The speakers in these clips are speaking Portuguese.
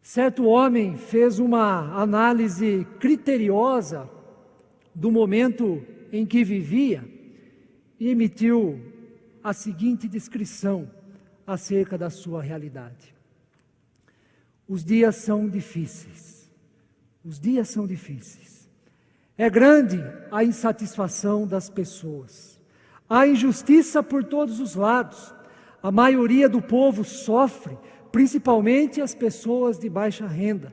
Certo homem fez uma análise criteriosa do momento em que vivia e emitiu a seguinte descrição acerca da sua realidade. Os dias são difíceis. Os dias são difíceis. É grande a insatisfação das pessoas. Há injustiça por todos os lados. A maioria do povo sofre, principalmente as pessoas de baixa renda.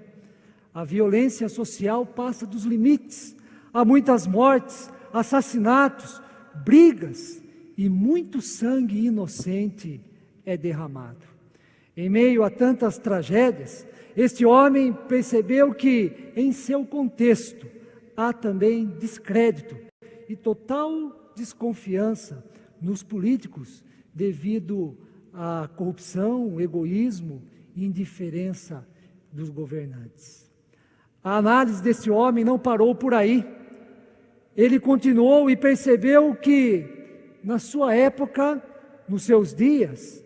A violência social passa dos limites. Há muitas mortes, assassinatos, brigas e muito sangue inocente é derramado. Em meio a tantas tragédias, este homem percebeu que, em seu contexto, há também descrédito e total desconfiança nos políticos devido à corrupção, egoísmo e indiferença dos governantes. A análise desse homem não parou por aí. Ele continuou e percebeu que, na sua época, nos seus dias,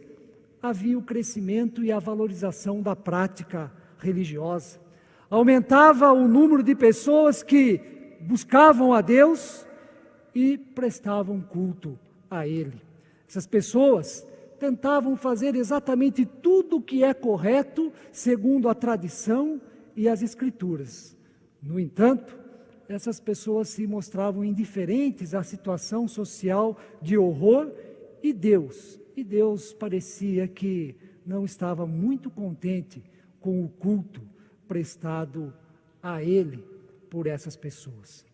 havia o crescimento e a valorização da prática religiosa. Aumentava o número de pessoas que buscavam a Deus e prestavam culto a Ele. Essas pessoas tentavam fazer exatamente tudo o que é correto, segundo a tradição e as Escrituras. No entanto, essas pessoas se mostravam indiferentes à situação social de horror e Deus parecia que não estava muito contente com o culto prestado a Ele por essas pessoas.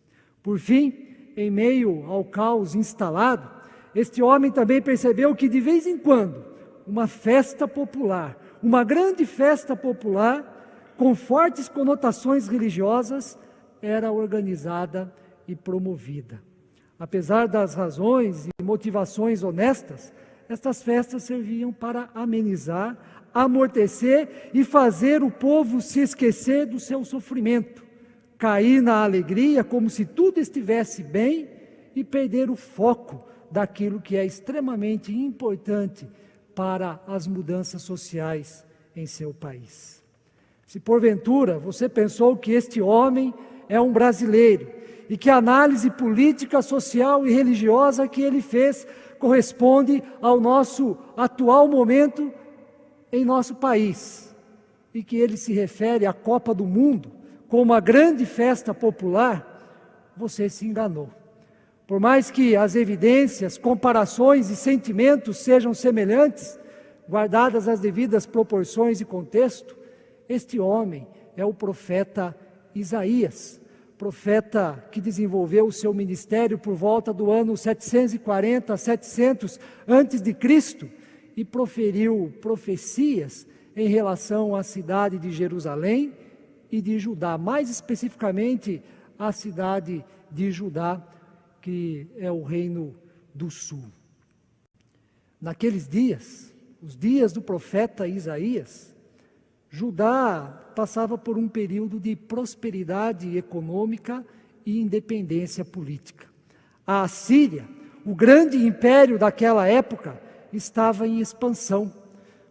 Por fim, em meio ao caos instalado, este homem também percebeu que de vez em quando uma festa popular, uma grande festa popular com fortes conotações religiosas era organizada e promovida. Apesar das razões e motivações honestas, estas festas serviam para amenizar, amortecer e fazer o povo se esquecer do seu sofrimento, cair na alegria como se tudo estivesse bem e perder o foco daquilo que é extremamente importante para as mudanças sociais em seu país. Se porventura você pensou que este homem é um brasileiro e que a análise política, social e religiosa que ele fez corresponde ao nosso atual momento em nosso país, e que ele se refere à Copa do Mundo como uma grande festa popular, você se enganou. Por mais que as evidências, comparações e sentimentos sejam semelhantes, guardadas as devidas proporções e contexto, este homem é o profeta Isaías, profeta que desenvolveu o seu ministério por volta do ano 740 a 700 antes de Cristo e proferiu profecias em relação à cidade de Jerusalém e de Judá, mais especificamente a cidade de Judá, que é o reino do sul. Naqueles dias, os dias do profeta Isaías, Judá passava por um período de prosperidade econômica e independência política. A Assíria, o grande império daquela época, estava em expansão,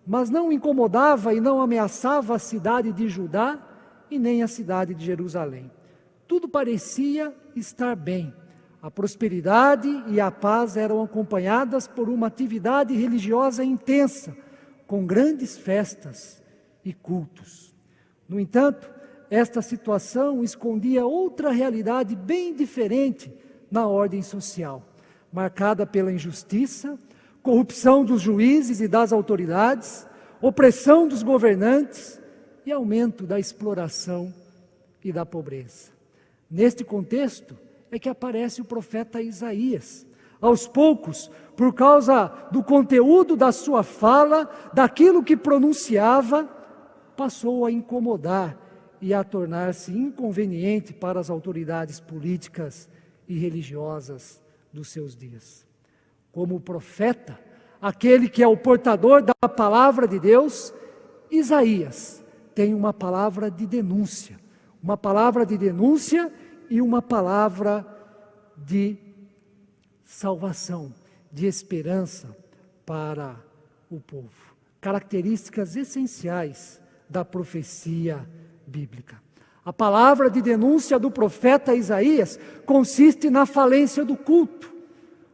mas não incomodava e não ameaçava a cidade de Judá e nem a cidade de Jerusalém. Tudo parecia estar bem. A prosperidade e a paz eram acompanhadas por uma atividade religiosa intensa, com grandes festas e cultos. No entanto, esta situação escondia outra realidade bem diferente na ordem social, marcada pela injustiça, corrupção dos juízes e das autoridades, opressão dos governantes e aumento da exploração e da pobreza. Neste contexto é que aparece o profeta Isaías. Aos poucos, por causa do conteúdo da sua fala, daquilo que pronunciava, passou a incomodar e a tornar-se inconveniente para as autoridades políticas e religiosas dos seus dias. Como profeta, aquele que é o portador da palavra de Deus, Isaías tem uma palavra de denúncia e uma palavra de salvação, de esperança para o povo. Características essenciais da profecia bíblica. A palavra de denúncia do profeta Isaías consiste na falência do culto.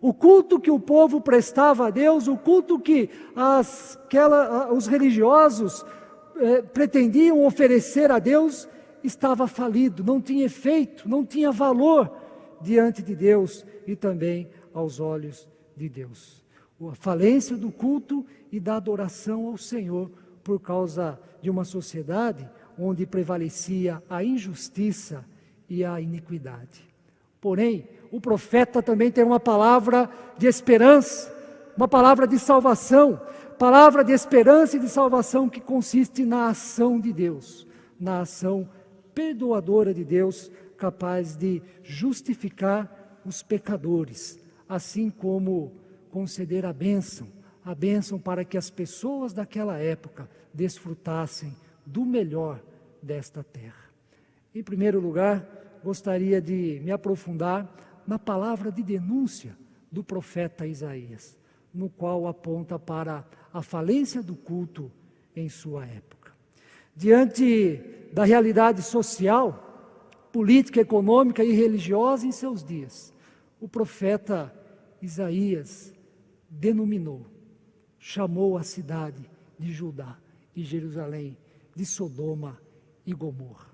O culto que o povo prestava a Deus, o culto que os religiosos pretendiam oferecer a Deus, estava falido, não tinha efeito, não tinha valor diante de Deus e também aos olhos de Deus. A falência do culto e da adoração ao Senhor por causa de uma sociedade onde prevalecia a injustiça e a iniquidade. Porém, o profeta também tem uma palavra de esperança, uma palavra de salvação, palavra de esperança e de salvação que consiste na ação de Deus, na ação perdoadora de Deus, capaz de justificar os pecadores, assim como conceder a bênção para que as pessoas daquela época desfrutassem do melhor desta terra. Em primeiro lugar, gostaria de me aprofundar na palavra de denúncia do profeta Isaías, no qual aponta para a falência do culto em sua época. Diante da realidade social, política, econômica e religiosa em seus dias, o profeta Isaías chamou a cidade de Judá e Jerusalém de Sodoma e Gomorra.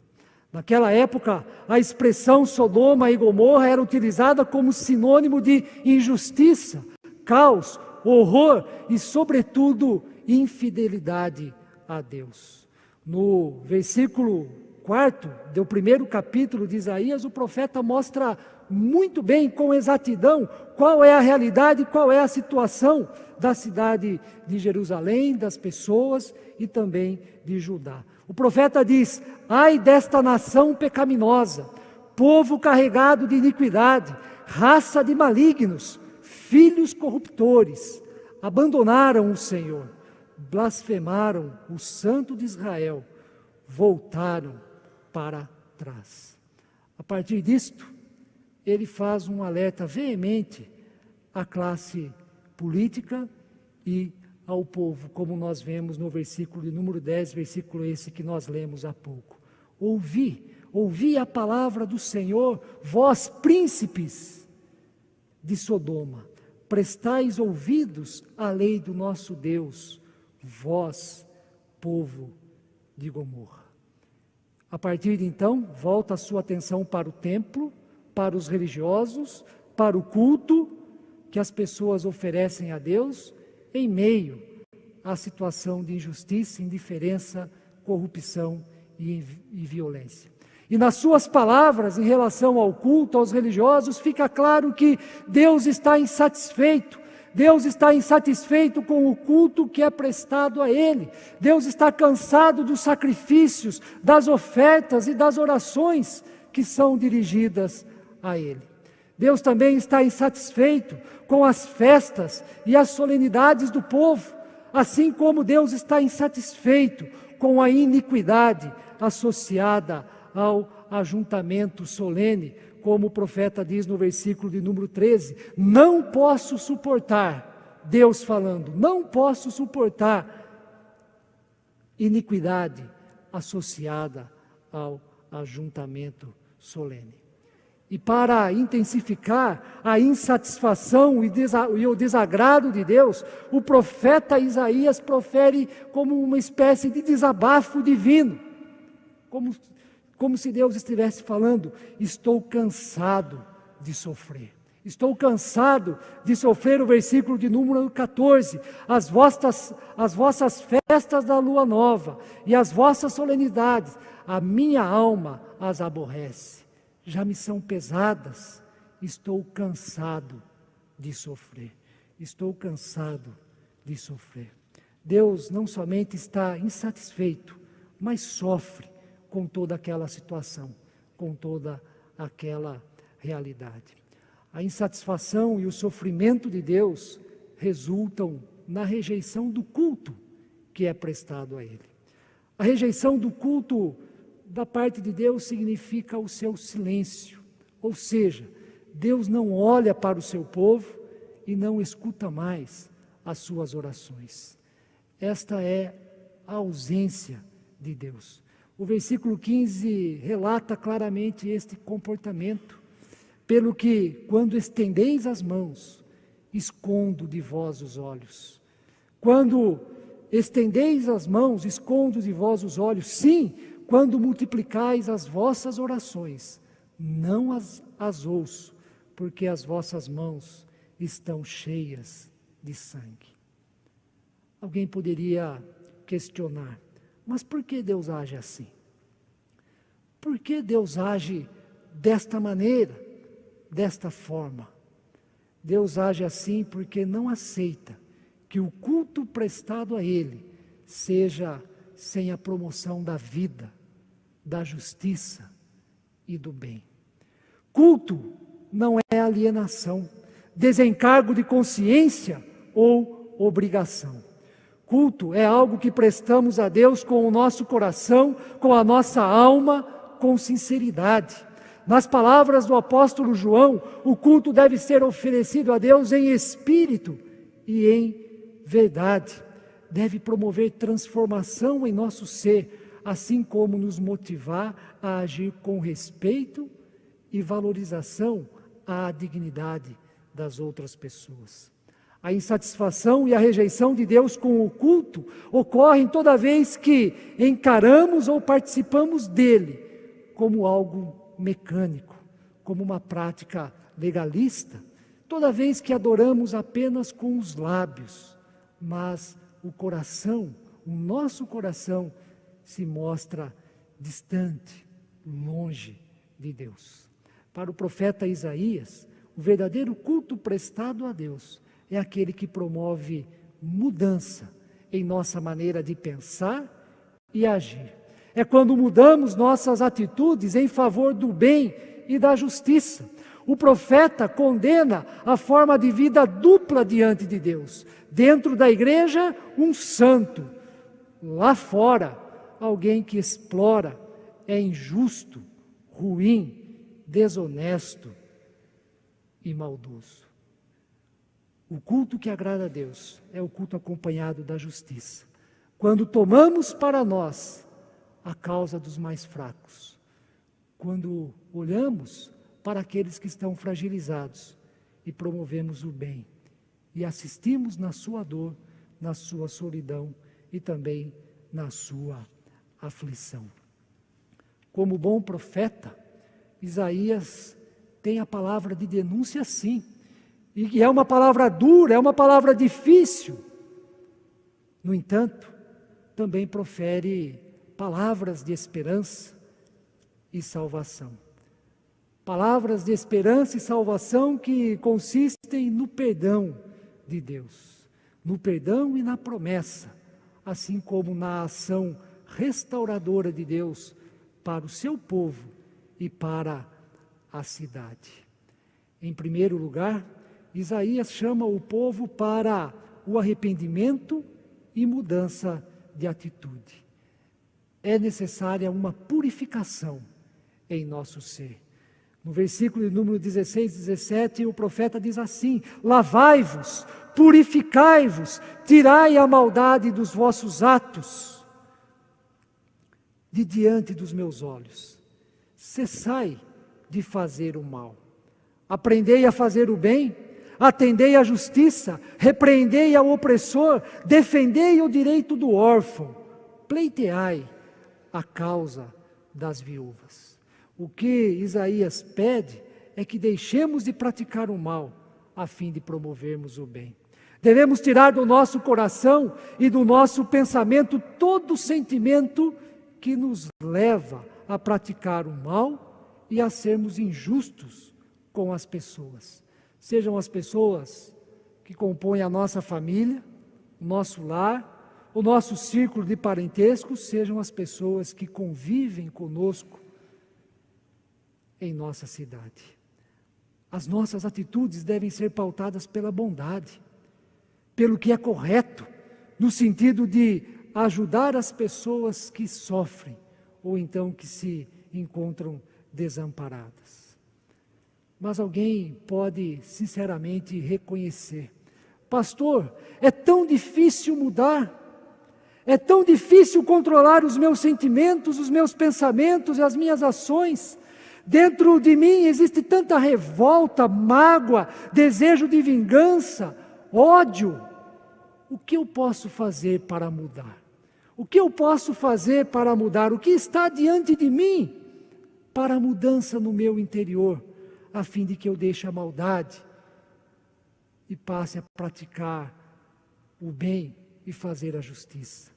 Naquela época, a expressão Sodoma e Gomorra era utilizada como sinônimo de injustiça, caos, horror e, sobretudo, infidelidade a Deus. No versículo 4 do primeiro capítulo de Isaías, o profeta mostra muito bem, com exatidão, qual é a realidade, qual é a situação da cidade de Jerusalém, das pessoas e também de Judá. O profeta diz: ai desta nação pecaminosa, povo carregado de iniquidade, raça de malignos, filhos corruptores, abandonaram o Senhor, blasfemaram o Santo de Israel, voltaram para trás. A partir disto, ele faz um alerta veemente à classe política e ao povo, como nós vemos no versículo de número 10, versículo esse que nós lemos há pouco. Ouvi a palavra do Senhor, vós príncipes de Sodoma, prestais ouvidos à lei do nosso Deus, vós, povo de Gomorra. A partir de então, volta a sua atenção para o templo, para os religiosos, para o culto que as pessoas oferecem a Deus, em meio à situação de injustiça, indiferença, corrupção e violência. E nas suas palavras em relação ao culto, aos religiosos, fica claro que Deus está insatisfeito. Deus está insatisfeito com o culto que é prestado a Ele. Deus está cansado dos sacrifícios, das ofertas e das orações que são dirigidas a Ele. Deus também está insatisfeito com as festas e as solenidades do povo, assim como Deus está insatisfeito com a iniquidade associada ao ajuntamento solene, como o profeta diz no versículo de número 13, não posso suportar, Deus falando, não posso suportar iniquidade associada ao ajuntamento solene. E para intensificar a insatisfação e o desagrado de Deus, o profeta Isaías profere como uma espécie de desabafo divino, como se Deus estivesse falando: estou cansado de sofrer. Estou cansado de sofrer, o versículo de número 14, as vossas festas da lua nova e as vossas solenidades, a minha alma as aborrece. Já me são pesadas, estou cansado de sofrer. Estou cansado de sofrer. Deus não somente está insatisfeito, mas sofre com toda aquela situação, com toda aquela realidade. A insatisfação e o sofrimento de Deus resultam na rejeição do culto que é prestado a Ele. A rejeição do culto da parte de Deus significa o seu silêncio, ou seja, Deus não olha para o seu povo e não escuta mais as suas orações. Esta é a ausência de Deus. O versículo 15 relata claramente este comportamento. Pelo que, quando estendeis as mãos, escondo de vós os olhos. Quando estendeis as mãos, escondo de vós os olhos. Sim, quando multiplicais as vossas orações, não as ouço, porque as vossas mãos estão cheias de sangue. Alguém poderia questionar, mas por que Deus age assim? Por que Deus age desta maneira, desta forma? Deus age assim porque não aceita que o culto prestado a Ele seja sem a promoção da vida, da justiça e do bem. Culto não é alienação, desencargo de consciência ou obrigação. Culto é algo que prestamos a Deus com o nosso coração, com a nossa alma, com sinceridade. Nas palavras do apóstolo João, o culto deve ser oferecido a Deus em espírito e em verdade. Deve promover transformação em nosso ser, assim como nos motivar a agir com respeito e valorização à dignidade das outras pessoas. A insatisfação e a rejeição de Deus com o culto ocorrem toda vez que encaramos ou participamos dele como algo mecânico, como uma prática legalista, toda vez que adoramos apenas com os lábios, mas o coração, o nosso coração, se mostra distante, longe de Deus. Para o profeta Isaías, o verdadeiro culto prestado a Deus é aquele que promove mudança em nossa maneira de pensar e agir. É quando mudamos nossas atitudes em favor do bem e da justiça. O profeta condena a forma de vida dupla diante de Deus. Dentro da igreja, um santo. Lá fora, alguém que explora, é injusto, ruim, desonesto e maldoso. O culto que agrada a Deus é o culto acompanhado da justiça. Quando tomamos para nós a causa dos mais fracos, quando olhamos para aqueles que estão fragilizados e promovemos o bem, e assistimos na sua dor, na sua solidão e também na sua aflição. Como bom profeta, Isaías tem a palavra de denúncia sim, e é uma palavra dura, é uma palavra difícil. No entanto, também profere palavras de esperança e salvação. Palavras de esperança e salvação que consistem no perdão de Deus, no perdão e na promessa, assim como na ação restauradora de Deus para o seu povo e para a cidade. Em primeiro lugar, Isaías chama o povo para o arrependimento e mudança de atitude. É necessária uma purificação em nosso ser. No versículo de número 16 e 17, o profeta diz assim: lavai-vos, purificai-vos, tirai a maldade dos vossos atos de diante dos meus olhos. Cessai de fazer o mal. Aprendei a fazer o bem, atendei à justiça, repreendei ao opressor, defendei o direito do órfão, pleiteai a causa das viúvas. O que Isaías pede é que deixemos de praticar o mal, a fim de promovermos o bem. Devemos tirar do nosso coração e do nosso pensamento todo sentimento que nos leva a praticar o mal e a sermos injustos com as pessoas. Sejam as pessoas que compõem a nossa família, o nosso lar, o nosso círculo de parentesco, sejam as pessoas que convivem conosco em nossa cidade. As nossas atitudes devem ser pautadas pela bondade, pelo que é correto, no sentido de ajudar as pessoas que sofrem ou então que se encontram desamparadas. Mas alguém pode sinceramente reconhecer: pastor, é tão difícil mudar, É tão difícil controlar os meus sentimentos, os meus pensamentos e as minhas ações. Dentro de mim existe tanta revolta, mágoa, desejo de vingança, ódio. O que eu posso fazer para mudar? O que eu posso fazer para mudar? O que está diante de mim para a mudança no meu interior, a fim de que eu deixe a maldade e passe a praticar o bem e fazer a justiça?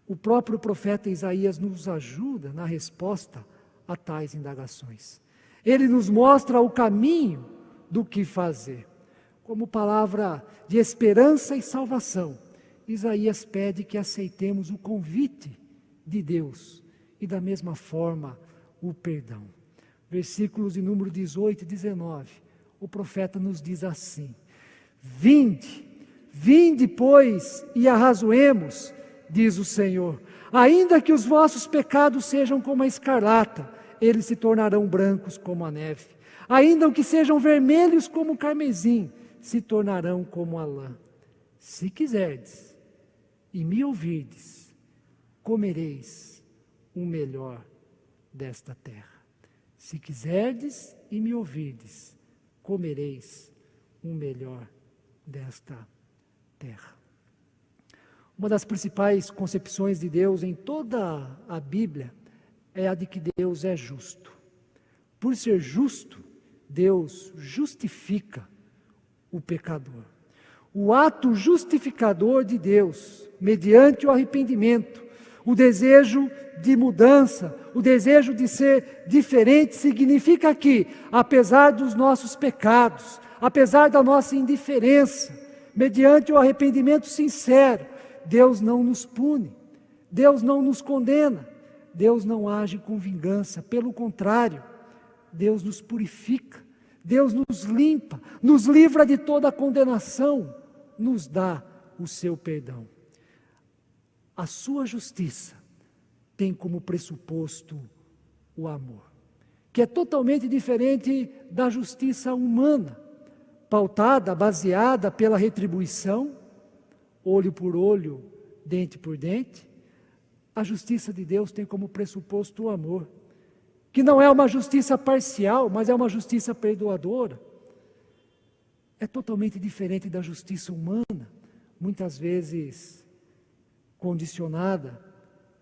O próprio profeta Isaías nos ajuda na resposta a tais indagações. Ele nos mostra o caminho do que fazer. Como palavra de esperança e salvação, Isaías pede que aceitemos o convite de Deus e da mesma forma o perdão. Versículos de número 18 e 19, o profeta nos diz assim: Vinde, pois, e arrazoemos, diz o Senhor. Ainda que os vossos pecados sejam como a escarlata, eles se tornarão brancos como a neve. Ainda que sejam vermelhos como o carmesim, se tornarão como a lã. Se quiserdes e me ouvirdes, comereis o melhor desta terra. Se quiserdes e me ouvirdes, comereis o melhor desta terra. Uma das principais concepções de Deus em toda a Bíblia é a de que Deus é justo. Por ser justo, Deus justifica o pecador. O ato justificador de Deus, mediante o arrependimento, o desejo de mudança, o desejo de ser diferente, significa que, apesar dos nossos pecados, apesar da nossa indiferença, mediante o arrependimento sincero, Deus não nos pune, Deus não nos condena, Deus não age com vingança, pelo contrário, Deus nos purifica, Deus nos limpa, nos livra de toda a condenação, nos dá o seu perdão. A sua justiça tem como pressuposto o amor, que é totalmente diferente da justiça humana, pautada, baseada pela retribuição, olho por olho, dente por dente. A justiça de Deus tem como pressuposto o amor, que não é uma justiça parcial, mas é uma justiça perdoadora. É totalmente diferente da justiça humana, muitas vezes condicionada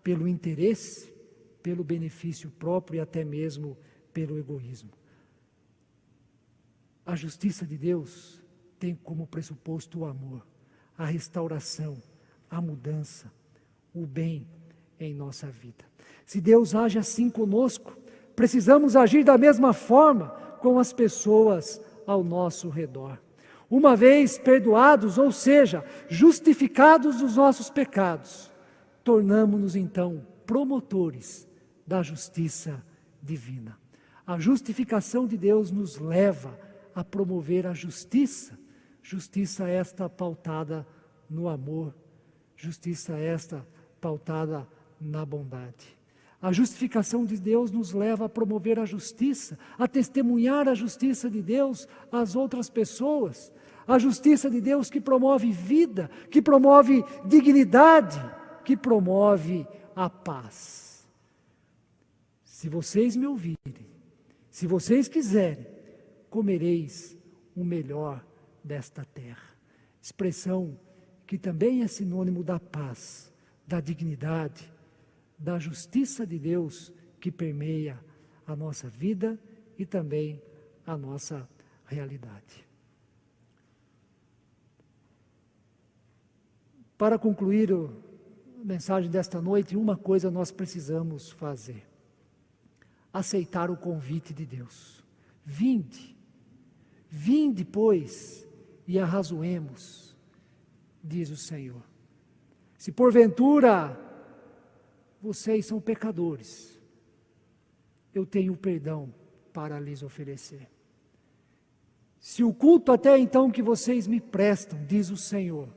pelo interesse, pelo benefício próprio e até mesmo pelo egoísmo. A justiça de Deus tem como pressuposto o amor, a restauração, a mudança, o bem em nossa vida. Se Deus age assim conosco, precisamos agir da mesma forma com as pessoas ao nosso redor. Uma vez perdoados, ou seja, justificados dos nossos pecados, tornamo-nos então promotores da justiça divina. A justificação de Deus nos leva a promover a justiça, justiça esta pautada no amor, justiça esta pautada na bondade. A justificação de Deus nos leva a promover a justiça, a testemunhar a justiça de Deus às outras pessoas. A justiça de Deus que promove vida, que promove dignidade, que promove a paz. Se vocês me ouvirem, se vocês quiserem, comereis o melhor desta terra. Expressão que também é sinônimo da paz, da dignidade, da justiça de Deus que permeia a nossa vida e também a nossa realidade. Para concluir a mensagem desta noite, uma coisa nós precisamos fazer: aceitar o convite de Deus. Vinde, pois, e arrazoemos, diz o Senhor. Se porventura vocês são pecadores, eu tenho perdão para lhes oferecer. Se o culto até então que vocês me prestam, diz o Senhor,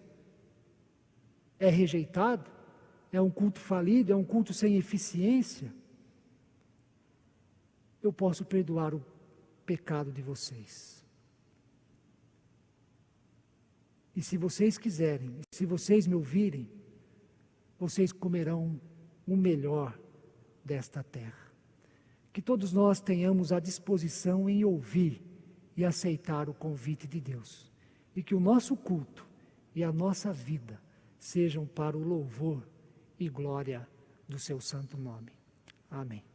é rejeitado, é um culto falido, é um culto sem eficiência, eu posso perdoar o pecado de vocês. E se vocês quiserem, se vocês me ouvirem, vocês comerão o melhor desta terra. Que todos nós tenhamos a disposição em ouvir e aceitar o convite de Deus. E que o nosso culto e a nossa vida sejam para o louvor e glória do seu santo nome. Amém.